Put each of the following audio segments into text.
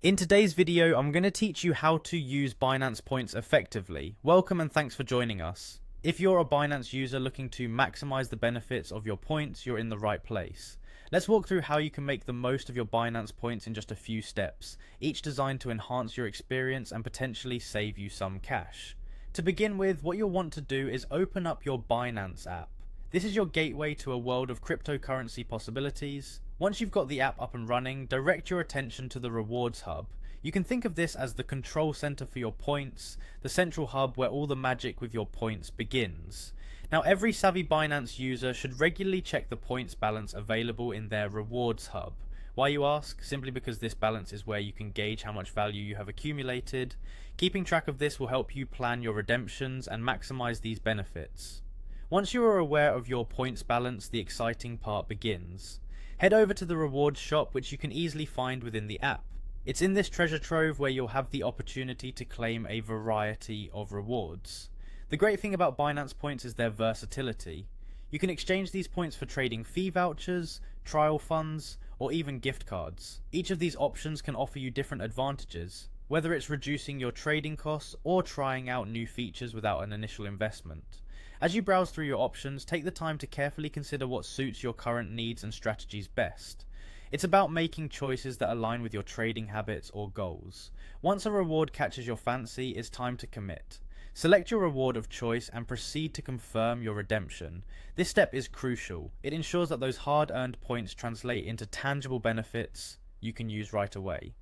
In today's video, I'm going to teach you how to use Binance points effectively. Welcome and thanks for joining us. If you're a Binance user looking to maximize the benefits of your points, you're in the right place. Let's walk through how you can make the most of your Binance points in just a few steps, each designed to enhance your experience and potentially save you some cash. To begin with, what you'll want to do is open up your Binance app. This is your gateway to a world of cryptocurrency possibilities. Once you've got the app up and running, direct your attention to the rewards hub. You can think of this as the control center for your points, the central hub where all the magic with your points begins. Now, every savvy Binance user should regularly check the points balance available in their rewards hub. Why, you ask? Simply because this balance is where you can gauge how much value you have accumulated. Keeping track of this will help you plan your redemptions and maximize these benefits. Once you are aware of your points balance, the exciting part begins. Head over to the rewards shop, which you can easily find within the app. It's in this treasure trove where you'll have the opportunity to claim a variety of rewards. The great thing about Binance points is their versatility. You can exchange these points for trading fee vouchers, trial funds, or even gift cards. Each of these options can offer you different advantages, whether it's reducing your trading costs or trying out new features without an initial investment. As you browse through your options, take the time to carefully consider what suits your current needs and strategies best. It's about making choices that align with your trading habits or goals. Once a reward catches your fancy, it's time to commit. Select your reward of choice and proceed to confirm your redemption. This step is crucial. It ensures that those hard-earned points translate into tangible benefits you can use right away.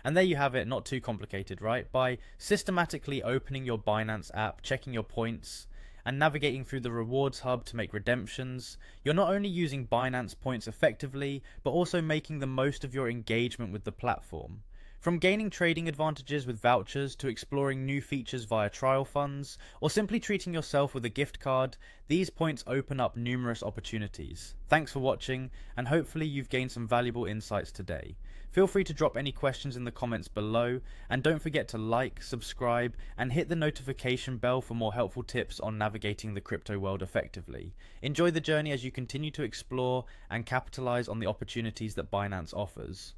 And there you have it, not too complicated, right? By systematically opening your Binance app, checking your points, and navigating through the rewards hub to make redemptions, you're not only using Binance points effectively, but also making the most of your engagement with the platform. From gaining trading advantages with vouchers to exploring new features via trial funds, or simply treating yourself with a gift card, these points open up numerous opportunities. Thanks for watching, and hopefully you've gained some valuable insights today. Feel free to drop any questions in the comments below, and don't forget to like, subscribe, and hit the notification bell for more helpful tips on navigating the crypto world effectively. Enjoy the journey as you continue to explore and capitalize on the opportunities that Binance offers.